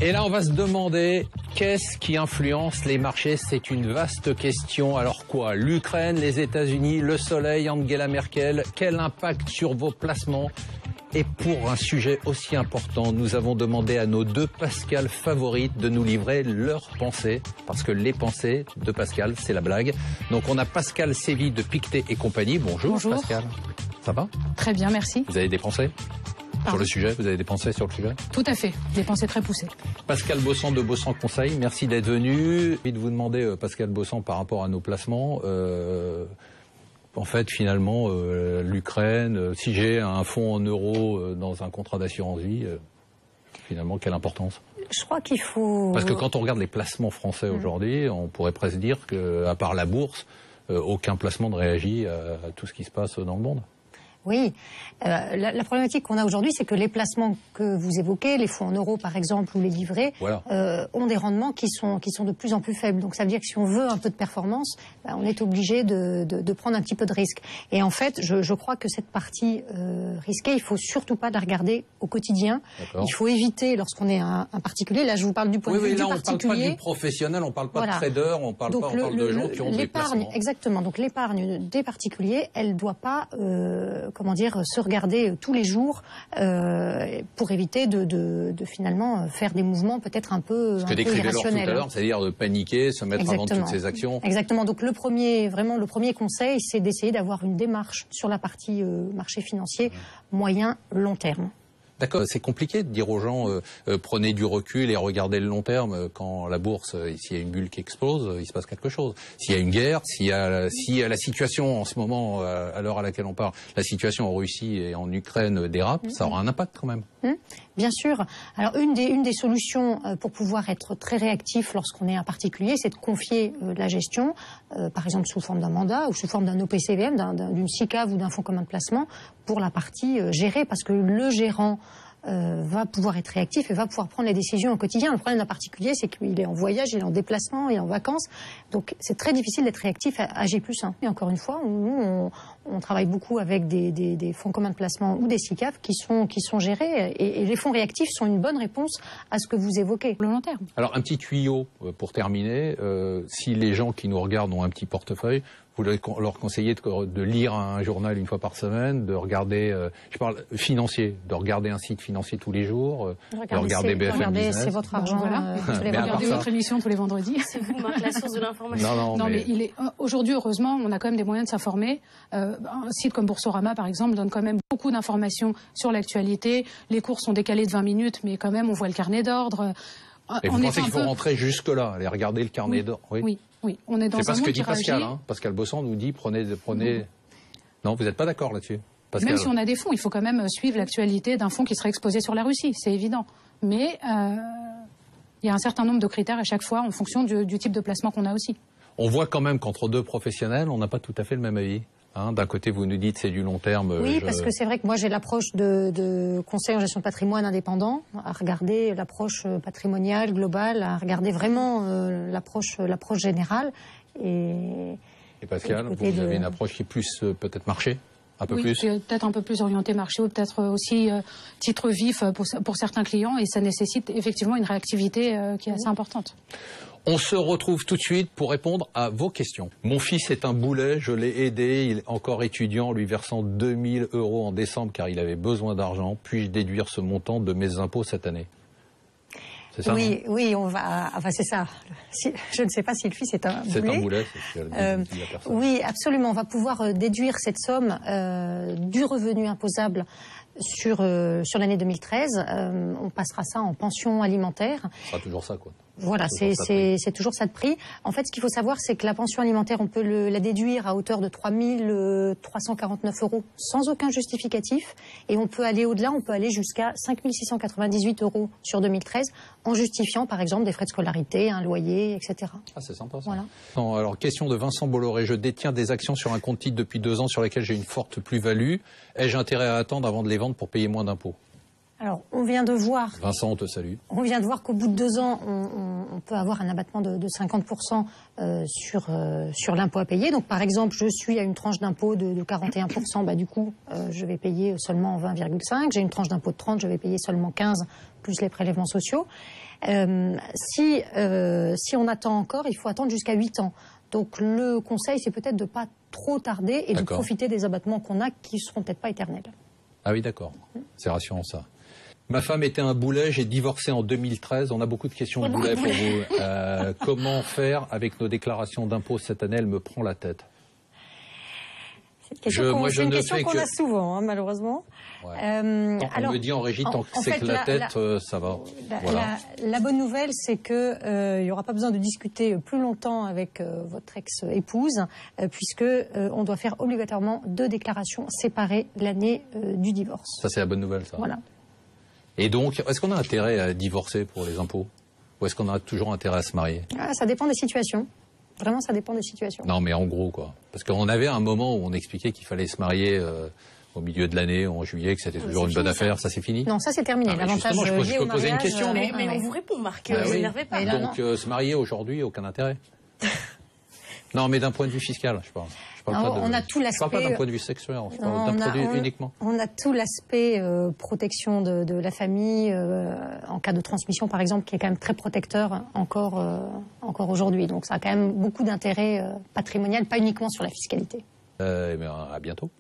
Et là, on va se demander, qu'est-ce qui influence les marchés? C'est une vaste question. Alors quoi? L'Ukraine, les États-Unis, le soleil, Angela Merkel, quel impact sur vos placements? Et pour un sujet aussi important, nous avons demandé à nos deux Pascal favorites de nous livrer leurs pensées, parce que les pensées de Pascal, c'est la blague. Donc on a Pascal Sévy de Pictet et compagnie. Bonjour, bonjour Pascal. Ça va? Très bien, merci. Vous avez des pensées sur le sujet? Vous avez des pensées sur le sujet? Tout à fait, des pensées très poussées. Pascal Bossan de Bossan Conseil, merci d'être venu. Et de vous demander, Pascal Bossan, par rapport à nos placements, en fait, finalement, l'Ukraine, si j'ai un fonds en euros dans un contrat d'assurance vie, finalement, quelle importance? Je crois qu'il faut... Parce que quand on regarde les placements français aujourd'hui, on pourrait presque dire qu'à part la bourse, aucun placement ne réagit à tout ce qui se passe dans le monde. Oui, la problématique qu'on a aujourd'hui, c'est que les placements que vous évoquez, les fonds en euros par exemple ou les livrets, voilà, ont des rendements qui sont de plus en plus faibles. Donc ça veut dire que si on veut un peu de performance, on est obligé de prendre un petit peu de risque. Et en fait, je crois que cette partie risquée, il faut surtout pas la regarder au quotidien. Il faut éviter lorsqu'on est un particulier. Là, je vous parle du point de vue du particulier. On parle pas du professionnel, on parle pas de trader, on parle de gens qui ont des placements. Exactement. Donc l'épargne des particuliers, elle doit pas se regarder tous les jours pour éviter de finalement faire des mouvements peut-être un peu irrationnels. Tout à l'heure, c'est-à-dire de paniquer, se mettre avant toutes ses actions. Exactement. Donc le premier conseil, c'est d'essayer d'avoir une démarche sur la partie marché financier moyen-long terme. D'accord, c'est compliqué de dire aux gens prenez du recul et regardez le long terme quand la bourse, s'il y a une bulle qui explose, il se passe quelque chose. S'il y a une guerre, s'il y a la situation en ce moment, à l'heure à laquelle on parle, la situation en Russie et en Ukraine dérape, ça aura un impact quand même. Bien sûr. Alors une des solutions pour pouvoir être très réactif lorsqu'on est un particulier, c'est de confier la gestion, par exemple sous forme d'un mandat ou sous forme d'un OPCVM, d'une SICAV ou d'un fonds commun de placement, pour la partie gérée, parce que le gérant va pouvoir être réactif et va pouvoir prendre les décisions au quotidien. Le problème d'un particulier, c'est qu'il est en voyage, il est en déplacement, il est en vacances. Donc c'est très difficile d'être réactif à G+1. Et encore une fois, nous, on travaille beaucoup avec des fonds communs de placement ou des SICAV qui sont gérés. Et les fonds réactifs sont une bonne réponse à ce que vous évoquez, le long terme. Alors un petit tuyau pour terminer. Si les gens qui nous regardent ont un petit portefeuille, vous leur conseillez de lire un journal une fois par semaine, de regarder, je parle financier, de regarder un site financier tous les jours, de regarder BFM Business. C'est votre argent. Voilà. Regardez votre émission tous les vendredis. C'est vous, Marc, la source de l'information. Non, mais aujourd'hui, heureusement, on a quand même des moyens de s'informer. Un site comme Boursorama, par exemple, donne quand même beaucoup d'informations sur l'actualité. Les cours sont décalés de 20 minutes, mais quand même, on voit le carnet d'ordre. Et vous pensez qu'il faut rentrer jusque-là, aller regarder le carnet d'ordre? Oui, on est dans un monde qui réagit. C'est pas ce que dit Pascal, hein. Pascal Bossan nous dit prenez. Non, vous n'êtes pas d'accord là-dessus? Même si on a des fonds, il faut quand même suivre l'actualité d'un fonds qui serait exposé sur la Russie, c'est évident. Mais il y a un certain nombre de critères à chaque fois en fonction du type de placement qu'on a aussi. On voit quand même qu'entre deux professionnels, on n'a pas tout à fait le même avis. D'un côté, vous nous dites c'est du long terme. Oui, parce que c'est vrai que moi j'ai l'approche de conseil en gestion de patrimoine indépendant, à regarder l'approche patrimoniale, globale, à regarder vraiment l'approche générale. Et Pascal, vous avez une approche qui est plus peut-être marché, un peu plus. Peut-être un peu plus orienté marché, ou peut-être aussi titre vif pour certains clients, et ça nécessite effectivement une réactivité qui est assez importante. On se retrouve tout de suite pour répondre à vos questions. Mon fils est un boulet, je l'ai aidé, il est encore étudiant, lui versant 2000 € en décembre car il avait besoin d'argent. Puis-je déduire ce montant de mes impôts cette année? C'est ça? Oui, on va. Enfin, c'est ça. Je ne sais pas si le fils est un boulet. C'est un boulet, c'est ce que la personne. Oui, absolument. On va pouvoir déduire cette somme du revenu imposable sur l'année 2013. On passera ça en pension alimentaire. Ce sera toujours ça, quoi. Voilà, c'est toujours ça de prix. En fait, ce qu'il faut savoir, c'est que la pension alimentaire, on peut la déduire à hauteur de 3 349 € sans aucun justificatif. Et on peut aller au-delà, on peut aller jusqu'à 5 698 € sur 2013 en justifiant, par exemple, des frais de scolarité, un loyer, etc. Ah, c'est sympa, ça. Voilà. Alors, question de Vincent Bolloré. Je détiens des actions sur un compte titre depuis 2 ans sur lesquelles j'ai une forte plus-value. Ai-je intérêt à attendre avant de les vendre pour payer moins d'impôts? Alors, on vient de voir... Vincent, on te salue. On vient de voir qu'au bout de 2 ans, on peut avoir un abattement de 50% sur l'impôt à payer. Donc, par exemple, je suis à une tranche d'impôt de 41%, bah, du coup, je vais payer seulement 20,5. J'ai une tranche d'impôt de 30, je vais payer seulement 15, plus les prélèvements sociaux. Si on attend encore, il faut attendre jusqu'à 8 ans. Donc, le conseil, c'est peut-être de ne pas trop tarder et de profiter des abattements qu'on a qui ne seront peut-être pas éternels. Ah oui, d'accord. C'est rassurant, ça. Ma femme était un boulet, j'ai divorcé en 2013. On a beaucoup de questions de boulet pour vous. Comment faire avec nos déclarations d'impôts cette année? Elle me prend la tête. C'est une question qu'on a souvent, hein, malheureusement. Ouais. On me dit en régie, tant que c'est que la tête, ça va. Voilà. La bonne nouvelle, c'est qu'il n'y aura pas besoin de discuter plus longtemps avec votre ex-épouse, puisque on doit faire obligatoirement 2 déclarations séparées l'année du divorce. Ça, c'est la bonne nouvelle, ça. Voilà. Et donc, est-ce qu'on a intérêt à divorcer pour les impôts? Ou est-ce qu'on a toujours intérêt à se marier? Ça dépend des situations. Vraiment, ça dépend des situations. Non, mais en gros, quoi. Parce qu'on avait un moment où on expliquait qu'il fallait se marier au milieu de l'année, en juillet, que c'était toujours une bonne affaire. Ça, c'est fini? Non, ça, c'est terminé. L'avantage je peux poser une question, non? Mais on vous répond, Marc. Ne vous énervez pas. Donc, se marier aujourd'hui, aucun intérêt. Non, mais d'un point de vue fiscal, je parle. On a tout l'aspect. Je parle pas d'un point de vue sexuel, je parle d'un point de vue uniquement. On a tout l'aspect protection de la famille, en cas de transmission par exemple, qui est quand même très protecteur encore aujourd'hui. Donc ça a quand même beaucoup d'intérêt patrimonial, pas uniquement sur la fiscalité. À bientôt.